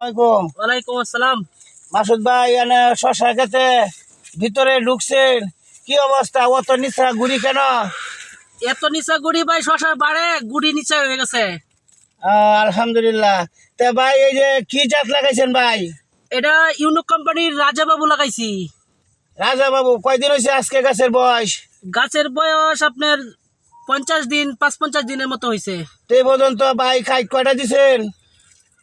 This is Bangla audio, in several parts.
ওয়ালাইকুম। ওয়ালাইকুম আসসালাম। মাসুদ ভাই, এনে শশা খেতে ভিতরে ঢুকছেন, কি অবস্থা? অত নিচা গুড়ি কেন? এত নিচা গুড়ি ভাই, শশা বাড়ে গুড়ি নিচা হয়ে গেছে। আলহামদুলিল্লাহ। তা ভাই, এই যে কি জাত লাগাইছেন ভাই? এটা ইউনিক কোম্পানির রাজাবাবু লাগাইছি। রাজা বাবু, কয়দিন হয়েছে আজকে গাছের বয়স? গাছের বয়স আপনার 50 দিন, 55 দিনের মতো হয়েছে। তো এই পর্যন্ত ভাই খাই কয়টা দিছেন?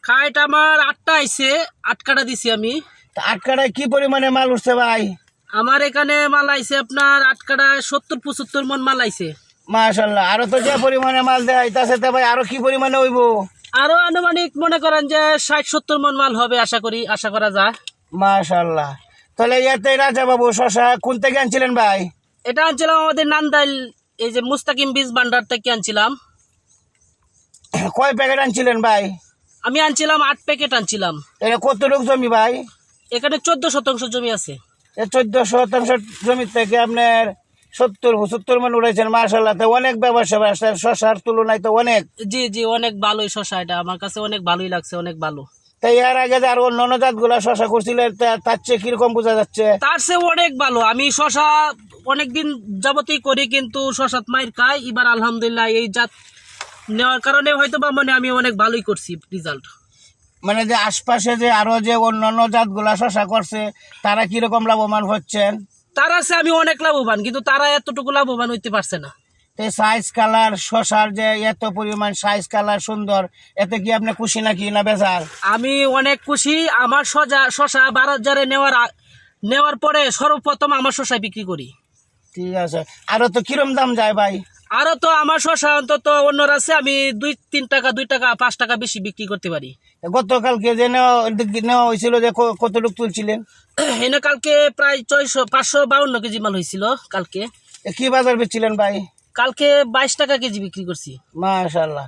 খাইট আমার 8টা আইছে, 8 কাটা দিছি আমি। তা 8 কাটায় কি পরিমাণে মাল উঠছে ভাই? আমার এখানে মাল আইছে আপনার 8 কাটা 70-75 মন মাল আইছে। মাশাল্লাহ। আরো তো যে পরিমাণে মাল দেয় তার সাথে ভাই আরো কি পরিমাণে হইব? আরো আনুমানিক মনে করেন যে 60-70 মন মাল হবে, আশা করা যায়। মাশাল্লাহ। তাহলে ইয়াতে রাজা বাবু শশা কোন থেকে আনছিলেন ভাই? এটা আনছিলাম আমাদের নান্দাইল, এই যে মুস্তাকিম বীজ ভান্ডার থেকে আনছিলাম। কয় প্যাকেট আনছিলেন ভাই? আমি আনছিলাম 8 প্যাকেট আনছিলাম। এটা কতটুকু জমি ভাই? এখানে 14 শতাংশ জমি আছে। 14 শতাংশ জমি থেকে আপনার 70-75 মন উড়াইছেন। মাশাল্লাহ। তো অনেক ব্যবসা শশার তুলনায় তো অনেক। জি জি, অনেক ভালোই শশা, এটা আমার কাছে অনেক ভালোই লাগছে, অনেক ভালো। তাই এর আগে যে আর অন্য জাত গুলা শশা করছিলেন তার চেয়ে কিরকম বোঝা যাচ্ছে? তার চেয়ে অনেক ভালো। আমি শশা অনেকদিন যাবতই করি, কিন্তু শশাত মাইর খাই। এবার আলহামদুলিল্লাহ এই জাত নেওয়ার কারণে হয়তো বা আমি অনেক ভালোই করছি রেজাল্ট। মানে যে আশপাশে যে আরো যে অন্যান্য জাত গুলা শশা করছে তারা কিরকম লাভবান হচ্ছেন? তার আছে আমি অনেক লাভবান, কিন্তু তারা এতটুকু লাভবান হইতে পারছে না। সাইজ কালার শশার যে এত পরিমাণ সাইজ কালার সুন্দর, এতে কি আপনি খুশি নাকি না বেজার? আমি অনেক খুশি। আমার শশা 12,000-এ নেওয়ার পরে সর্বপ্রথম আমার শশা বিক্রি করি। ঠিক আছে। আরো তো কিরম দাম যায় ভাই? আরো তো আমার শশা অন্তত অন্যর আছে, আমি 2-3 টাকা, 2 টাকা 5 টাকা বেশি বিক্রি করতে পারি। গতকালকে যে নেওয়া হয়েছিল যে কতটুকু তুলছিলেন? এনে কালকে প্রায় 552 কেজি মাল হয়েছিল কালকে। কি বাজার বেচছিলেন ভাই? কালকে 22 টাকা কেজি বিক্রি করছি। মাশাআল্লাহ।